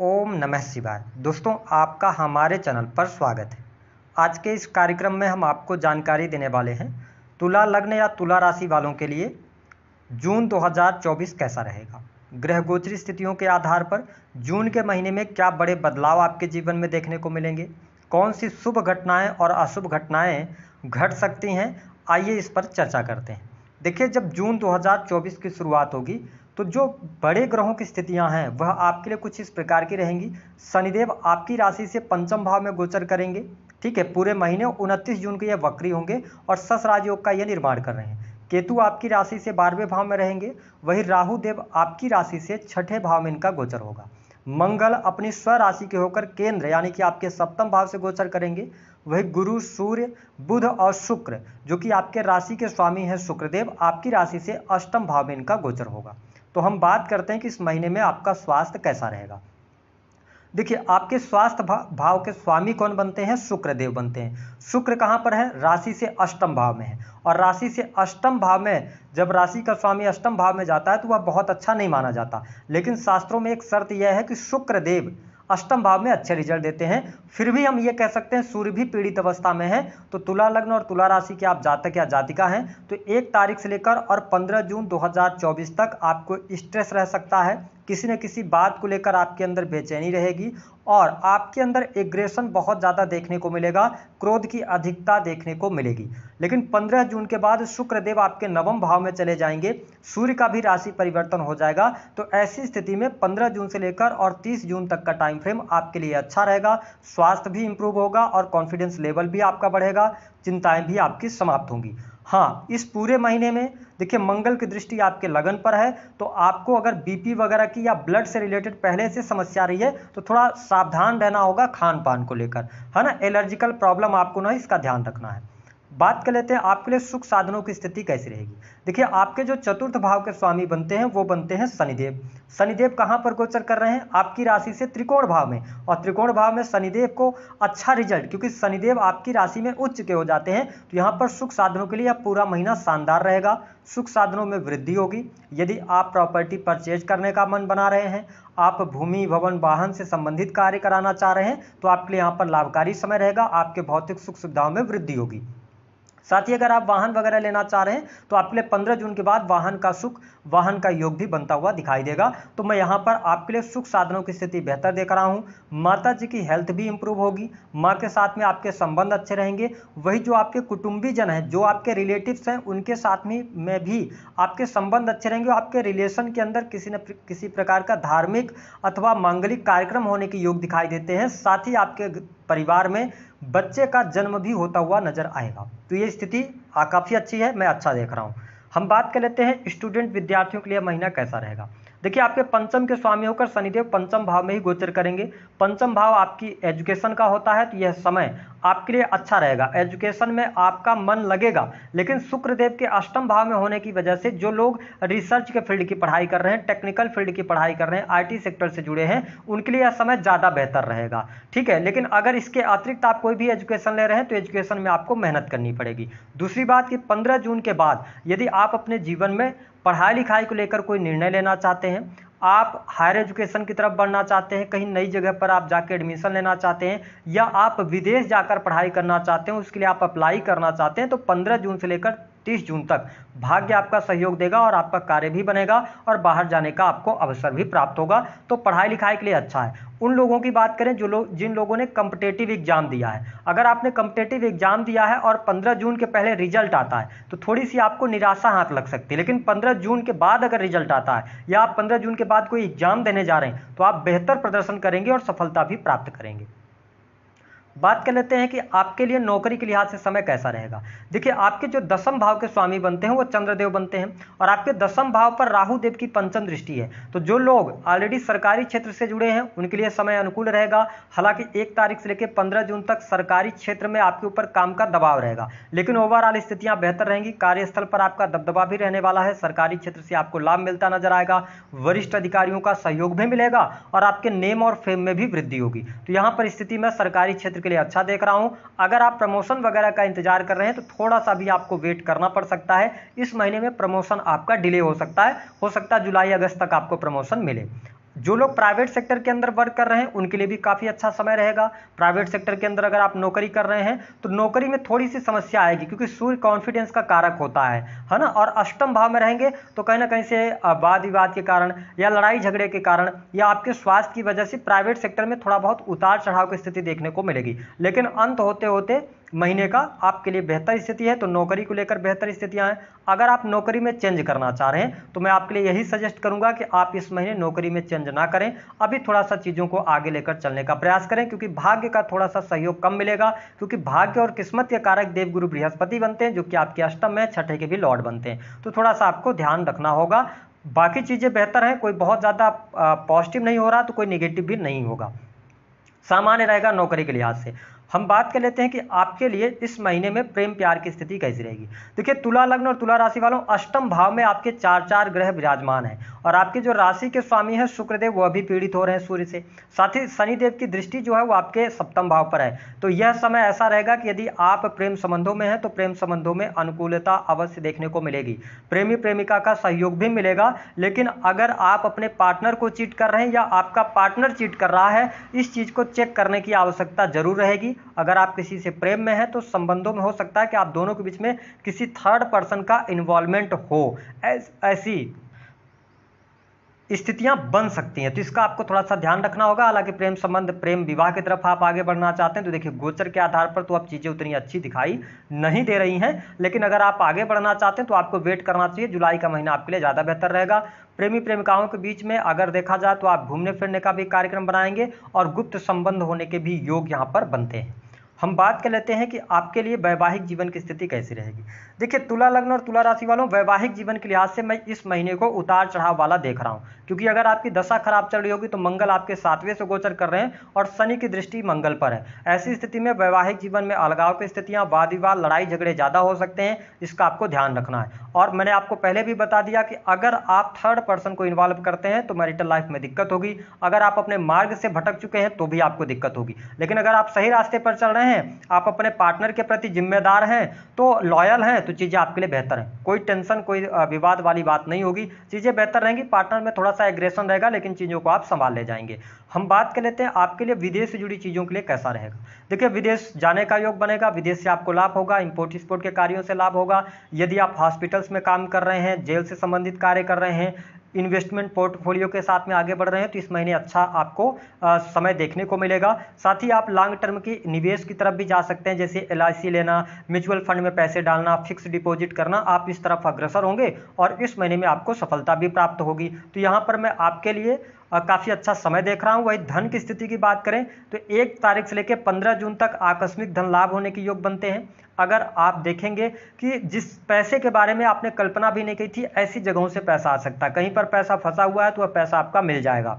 ओम नमः शिवाय। दोस्तों, आपका हमारे चैनल पर स्वागत है। आज के इस कार्यक्रम में हम आपको जानकारी देने वाले हैं तुला लग्न या तुला राशि वालों के लिए जून 2024 कैसा रहेगा। ग्रह गोचरी स्थितियों के आधार पर जून के महीने में क्या बड़े बदलाव आपके जीवन में देखने को मिलेंगे, कौन सी शुभ घटनाएं और अशुभ घटनाएं घट सकती हैं, आइए इस पर चर्चा करते हैं। देखिए, जब जून 2024 की शुरुआत होगी तो जो बड़े ग्रहों की स्थितियां हैं वह आपके लिए कुछ इस प्रकार की रहेंगी। शनिदेव आपकी राशि से पंचम भाव में गोचर करेंगे। ठीक है, पूरे महीने 29 जून को यह वक्री होंगे और सस राजयोग का यह निर्माण कर रहे हैं। केतु आपकी राशि से 12वें भाव में रहेंगे, वही राहु देव आपकी राशि से 6ठे भाव में इनका गोचर होगा। मंगल अपनी स्व राशि के होकर केंद्र यानी कि आपके सप्तम भाव से गोचर करेंगे। वही गुरु, सूर्य, बुध और शुक्र जो कि आपके राशि के स्वामी हैं शुक्रदेव, आपकी राशि से अष्टम भाव में इनका गोचर होगा। तो हम बात करते हैं कि इस महीने में आपका स्वास्थ्य कैसा रहेगा। देखिए, आपके स्वास्थ्य भाव के स्वामी कौन बनते हैं? शुक्रदेव बनते हैं। शुक्र कहाँ पर है? राशि से अष्टम भाव में है। और राशि से अष्टम भाव में जब राशि का स्वामी अष्टम भाव में जाता है तो वह बहुत अच्छा नहीं माना जाता। लेकिन शास्त्रों में एक शर्त यह है कि शुक्रदेव अष्टम भाव में अच्छे रिजल्ट देते हैं। फिर भी हम ये कह सकते हैं सूर्य भी पीड़ित अवस्था में है। तो तुला लग्न और तुला राशि के आप जातक या जातिका हैं तो 1 तारीख से लेकर और 15 जून 2024 तक आपको स्ट्रेस रह सकता है। किसी न किसी बात को लेकर आपके अंदर बेचैनी रहेगी और आपके अंदर एग्रेशन बहुत ज़्यादा देखने को मिलेगा, क्रोध की अधिकता देखने को मिलेगी। लेकिन 15 जून के बाद शुक्रदेव आपके नवम भाव में चले जाएंगे, सूर्य का भी राशि परिवर्तन हो जाएगा। तो ऐसी स्थिति में 15 जून से लेकर और 30 जून तक का टाइम फ्रेम आपके लिए अच्छा रहेगा। स्वास्थ्य भी इंप्रूव होगा और कॉन्फिडेंस लेवल भी आपका बढ़ेगा, चिंताएं भी आपकी समाप्त होंगी। हाँ, इस पूरे महीने में देखिए मंगल की दृष्टि आपके लगन पर है, तो आपको अगर बीपी वगैरह की या ब्लड से रिलेटेड पहले से समस्या रही है तो थोड़ा सावधान रहना होगा खान पान को लेकर, है ना। एलर्जिकल प्रॉब्लम आपको ना, इसका ध्यान रखना है। बात कर लेते हैं आपके लिए सुख साधनों की स्थिति कैसी रहेगी। देखिए, आपके जो चतुर्थ भाव के स्वामी बनते हैं वो बनते हैं शनिदेव। शनिदेव कहां पर गोचर कर रहे हैं? आपकी राशि से त्रिकोण भाव में। और त्रिकोण भाव में शनिदेव को अच्छा रिजल्ट, क्योंकि शनिदेव आपकी राशि में उच्च के हो जाते हैं, तो यहां पर सुख साधनों के लिए यह पूरा महीना शानदार रहेगा। सुख साधनों में वृद्धि होगी। यदि आप प्रॉपर्टी परचेज करने का मन बना रहे हैं, आप भूमि, भवन, वाहन से संबंधित कार्य कराना चाह रहे हैं तो आपके लिए यहाँ पर लाभकारी समय रहेगा। आपके भौतिक सुख सुविधाओं में वृद्धि होगी। साथ ही अगर आप वाहन वगैरह लेना चाह रहे हैं तो आपके लिए 15 जून के बाद वाहन का सुख, वाहन का योग भी बनता हुआ दिखाई देगा। तो मैं यहाँ पर आपके लिए सुख साधनों की स्थिति बेहतर देख रहा हूँ। माता जी की हेल्थ भी इंप्रूव होगी, माँ के साथ में आपके संबंध अच्छे रहेंगे। वही जो आपके कुटुंबी जन हैं, जो आपके रिलेटिव्स हैं, उनके साथ में भी आपके संबंध अच्छे रहेंगे। आपके रिलेशन के अंदर किसी न किसी प्रकार का धार्मिक अथवा मांगलिक कार्यक्रम होने के योग दिखाई देते हैं। साथ ही आपके परिवार में बच्चे का जन्म भी होता हुआ नजर आएगा। तो ये स्थिति काफ़ी अच्छी है, मैं अच्छा देख रहा हूँ। हम बात कर लेते हैं स्टूडेंट विद्यार्थियों के लिए महीना कैसा रहेगा। देखिए, आपके पंचम के स्वामी होकर शनिदेव पंचम भाव में ही गोचर करेंगे। पंचम भाव आपकी एजुकेशन का होता है, तो यह समय आपके लिए अच्छा रहेगा। एजुकेशन में आपका मन लगेगा। लेकिन शुक्रदेव के अष्टम भाव में होने की वजह से जो लोग रिसर्च के फील्ड की पढ़ाई कर रहे हैं, टेक्निकल फील्ड की पढ़ाई कर रहे हैं, आईटी सेक्टर से जुड़े हैं, उनके लिए यह समय ज़्यादा बेहतर रहेगा। ठीक है, लेकिन अगर इसके अतिरिक्त आप कोई भी एजुकेशन ले रहे हैं तो एजुकेशन में आपको मेहनत करनी पड़ेगी। दूसरी बात कि 15 जून के बाद यदि आप अपने जीवन में पढ़ाई लिखाई को लेकर कोई निर्णय लेना चाहते हैं, आप हायर एजुकेशन की तरफ बढ़ना चाहते हैं, कहीं नई जगह पर आप जाकर एडमिशन लेना चाहते हैं, या आप विदेश जाकर पढ़ाई करना चाहते हैं, उसके लिए आप अप्लाई करना चाहते हैं, तो 15 जून से लेकर 30 जून तक भाग्य आपका सहयोग देगा और आपका कार्य भी बनेगा और बाहर जाने का आपको अवसर भी प्राप्त होगा। तो पढ़ाई लिखाई के लिए अच्छा है। उन लोगों की बात करें जिन लोगों ने कॉम्पिटिटिव एग्जाम दिया है, अगर आपने कॉम्पिटिटिव एग्जाम दिया है और 15 जून के पहले रिजल्ट आता है तो थोड़ी सी आपको निराशा हाथ लग सकती है। लेकिन 15 जून के बाद अगर रिजल्ट आता है या आप 15 जून के बाद कोई एग्जाम देने जा रहे हैं तो आप बेहतर प्रदर्शन करेंगे और सफलता भी प्राप्त करेंगे। बात कर लेते हैं कि आपके लिए नौकरी के लिहाज से समय कैसा रहेगा। देखिए, आपके जो दसम भाव के स्वामी बनते हैं वो चंद्रदेव बनते हैं और आपके दसम भाव पर राहु देव की पंचम दृष्टि है। तो जो लोग ऑलरेडी सरकारी क्षेत्र से जुड़े हैं उनके लिए समय अनुकूल रहेगा। हालांकि 1 तारीख से लेकर 15 जून तक सरकारी क्षेत्र में आपके ऊपर काम का दबाव रहेगा, लेकिन ओवरऑल स्थितियां बेहतर रहेंगी। कार्यस्थल पर आपका दबदबा भी रहने वाला है। सरकारी क्षेत्र से आपको लाभ मिलता नजर आएगा। वरिष्ठ अधिकारियों का सहयोग भी मिलेगा और आपके नेम और फेम में भी वृद्धि होगी। तो यहाँ पर स्थिति में सरकारी क्षेत्र के लिए अच्छा देख रहा हूं। अगर आप प्रमोशन वगैरह का इंतजार कर रहे हैं तो थोड़ा सा भी आपको वेट करना पड़ सकता है। इस महीने में प्रमोशन आपका डिले हो सकता है जुलाई अगस्त तक आपको प्रमोशन मिले। जो लोग प्राइवेट सेक्टर के अंदर वर्क कर रहे हैं उनके लिए भी काफ़ी अच्छा समय रहेगा। प्राइवेट सेक्टर के अंदर अगर आप नौकरी कर रहे हैं तो नौकरी में थोड़ी सी समस्या आएगी, क्योंकि सूर्य कॉन्फिडेंस का कारक होता है ना। और अष्टम भाव में रहेंगे तो कहीं ना कहीं से वाद विवाद के कारण या लड़ाई झगड़े के कारण या आपके स्वास्थ्य की वजह से प्राइवेट सेक्टर में थोड़ा बहुत उतार चढ़ाव की स्थिति देखने को मिलेगी। लेकिन अंत होते होते महीने का आपके लिए बेहतर स्थिति है, तो नौकरी को लेकर बेहतर स्थितियां हैं। अगर आप नौकरी में चेंज करना चाह रहे हैं तो मैं आपके लिए यही सजेस्ट करूंगा कि आप इस महीने नौकरी में चेंज ना करें, अभी थोड़ा सा चीज़ों को आगे लेकर चलने का प्रयास करें, क्योंकि भाग्य का थोड़ा सा सहयोग कम मिलेगा, क्योंकि भाग्य और किस्मत के कारक देवगुरु बृहस्पति बनते हैं, जो कि आपके अष्टम में छठे के भी लॉर्ड बनते हैं। तो थोड़ा सा आपको ध्यान रखना होगा। बाकी चीज़ें बेहतर हैं, कोई बहुत ज़्यादा पॉजिटिव नहीं हो रहा तो कोई निगेटिव भी नहीं होगा, सामान्य रहेगा नौकरी के लिहाज से। हम बात कर लेते हैं कि आपके लिए इस महीने में प्रेम प्यार की स्थिति कैसी रहेगी। देखिए, तुला लग्न और तुला राशि वालों, अष्टम भाव में आपके चार ग्रह विराजमान हैं और आपके जो राशि के स्वामी हैं शुक्रदेव, वह भी पीड़ित हो रहे हैं सूर्य से। साथ ही शनिदेव की दृष्टि जो है वो आपके सप्तम भाव पर है। तो यह समय ऐसा रहेगा कि यदि आप प्रेम संबंधों में हैं तो प्रेम संबंधों में अनुकूलता अवश्य देखने को मिलेगी, प्रेमी प्रेमिका का सहयोग भी मिलेगा। लेकिन अगर आप अपने पार्टनर को चीट कर रहे हैं या आपका पार्टनर चीट कर रहा है, इस चीज को चेक करने की आवश्यकता जरूर रहेगी। अगर आप किसी से प्रेम में हैं तो संबंधों में हो सकता है कि आप दोनों के बीच में किसी थर्ड पर्सन का इन्वॉल्वमेंट हो, ऐसी स्थितियां बन सकती हैं। तो इसका आपको थोड़ा सा ध्यान रखना होगा। हालांकि प्रेम संबंध, प्रेम विवाह की तरफ आप आगे बढ़ना चाहते हैं तो देखिए, गोचर के आधार पर तो अब चीजें उतनी अच्छी दिखाई नहीं दे रही हैं, लेकिन अगर आप आगे बढ़ना चाहते हैं तो आपको वेट करना चाहिए। जुलाई का महीना आपके लिए ज्यादा बेहतर रहेगा। प्रेमी प्रेमिकाओं के बीच में अगर देखा जाए तो आप घूमने फिरने का भी कार्यक्रम बनाएंगे और गुप्त संबंध होने के भी योग यहाँ पर बनते हैं। हम बात कर लेते हैं कि आपके लिए वैवाहिक जीवन की स्थिति कैसी रहेगी। देखिए, तुला लग्न और तुला राशि वालों, वैवाहिक जीवन के लिहाज से मैं इस महीने को उतार चढ़ाव वाला देख रहा हूं, क्योंकि अगर आपकी दशा खराब चल रही होगी तो मंगल आपके 7वें से गोचर कर रहे हैं और शनि की दृष्टि मंगल पर है। ऐसी स्थिति में वैवाहिक जीवन में अलगाव की स्थितियां, वाद विवाद, लड़ाई झगड़े ज्यादा हो सकते हैं, इसका आपको ध्यान रखना है। और मैंने आपको पहले भी बता दिया कि अगर आप थर्ड पर्सन को इन्वॉल्व करते हैं तो मैरिटल लाइफ में दिक्कत होगी। अगर आप अपने मार्ग से भटक चुके हैं तो भी आपको दिक्कत होगी। लेकिन अगर आप सही रास्ते पर चल रहे हैं, आप अपने पार्टनर के प्रति जिम्मेदार हैं, तो लॉयल हैं, तो चीजें आपके लिए बेहतर हैं। कोई टेंशन, कोई विवाद वाली बात नहीं होगी, चीजें बेहतर रहेंगी। पार्टनर में थोड़ा सा एग्रेशन रहेगा, लेकिन चीजों को आप संभाल ले जाएंगे। हम बात कर लेते हैं आपके लिए विदेश से जुड़ी चीजों के लिए कैसा रहेगा। देखिए, विदेश जाने का योग बनेगा, विदेश से आपको लाभ होगा, इंपोर्ट एक्सपोर्ट के कार्यों से लाभ होगा। यदि आप हॉस्पिटल्स में काम कर रहे हैं, जेल से संबंधित कार्य कर रहे हैं, इन्वेस्टमेंट पोर्टफोलियो के साथ में आगे बढ़ रहे हैं, तो इस महीने अच्छा आपको समय देखने को मिलेगा। साथ ही आप लॉन्ग टर्म की निवेश की तरफ भी जा सकते हैं, जैसे LIC लेना, म्यूचुअल फंड में पैसे डालना, फिक्स डिपॉजिट करना, आप इस तरफ अग्रसर होंगे और इस महीने में आपको सफलता भी प्राप्त होगी। तो यहाँ पर मैं आपके लिए काफ़ी अच्छा समय देख रहा हूँ। वही धन की स्थिति की बात करें तो 1 तारीख से लेकर 15 जून तक आकस्मिक धन लाभ होने के योग बनते हैं। अगर आप देखेंगे कि जिस पैसे के बारे में आपने कल्पना भी नहीं की थी, ऐसी जगहों से पैसा आ सकता है। कहीं पर पैसा फंसा हुआ है तो वह पैसा आपका मिल जाएगा।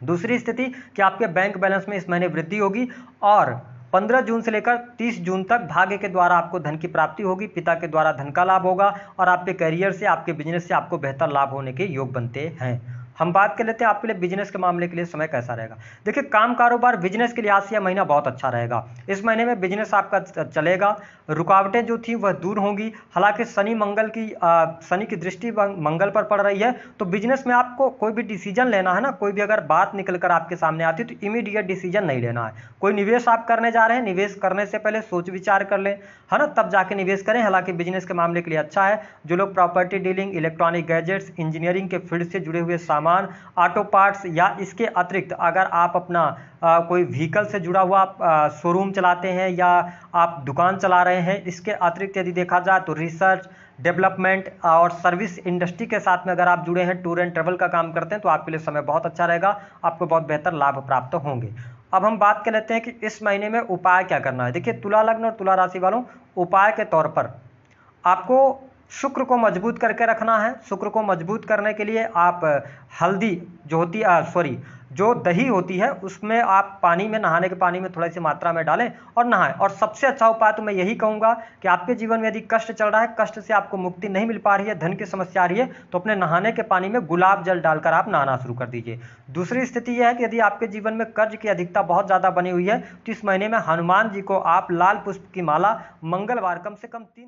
दूसरी स्थिति कि आपके बैंक बैलेंस में इस महीने वृद्धि होगी और 15 जून से लेकर 30 जून तक भाग्य के द्वारा आपको धन की प्राप्ति होगी, पिता के द्वारा धन का लाभ होगा और आपके करियर से, आपके बिजनेस से आपको बेहतर लाभ होने के योग बनते हैं। हम बात कर लेते हैं आपके लिए बिजनेस के मामले के लिए समय कैसा रहेगा। देखिए, काम कारोबार बिजनेस के लिहाज से यह महीना बहुत अच्छा रहेगा। इस महीने में बिजनेस आपका चलेगा, रुकावटें जो थी वह दूर होंगी। हालांकि शनि की दृष्टि मंगल पर पड़ रही है, तो बिजनेस में आपको कोई भी डिसीजन लेना है ना, कोई भी अगर बात निकल कर आपके सामने आती है तो इमीडिएट डिसीजन नहीं लेना है। कोई निवेश आप करने जा रहे हैं, निवेश करने से पहले सोच विचार कर लें, है ना, तब जाके निवेश करें। हालांकि बिजनेस के मामले के लिए अच्छा है। जो लोग property dealing, electronic gadgets, engineering के फील्ड से जुड़े हुए सामान, ऑटो पार्ट्स या इसके अतिरिक्त अगर आप अपना कोई व्हीकल से जुड़ा हुआ शोरूम चलाते हैं या आप दुकान चला रहे हैं, इसके अतिरिक्त यदि देखा जाए तो रिसर्च, डेवलपमेंट और सर्विस इंडस्ट्री के साथ में अगर आप जुड़े हैं, टूर एंड ट्रेवल का काम करते हैं, तो आपके लिए समय बहुत अच्छा रहेगा, आपको बहुत बेहतर लाभ प्राप्त होंगे। अब हम बात कर लेते हैं कि इस महीने में उपाय क्या करना है। देखिए, तुला लग्न और तुला राशि वालों, उपाय के तौर पर आपको शुक्र को मजबूत करके रखना है। शुक्र को मजबूत करने के लिए आप हल्दी जो होती है, जो दही होती है, उसमें आप पानी में, नहाने के पानी में थोड़ी सी मात्रा में डालें और नहाएं। और सबसे अच्छा उपाय तो मैं यही कहूँगा कि आपके जीवन में यदि कष्ट चल रहा है, कष्ट से आपको मुक्ति नहीं मिल पा रही है, धन की समस्या आ रही है, तो अपने नहाने के पानी में गुलाब जल डालकर आप नहाना शुरू कर दीजिए। दूसरी स्थिति यह है कि यदि आपके जीवन में कर्ज की अधिकता बहुत ज़्यादा बनी हुई है तो इस महीने में हनुमान जी को आप लाल पुष्प की माला मंगलवार कम से कम 3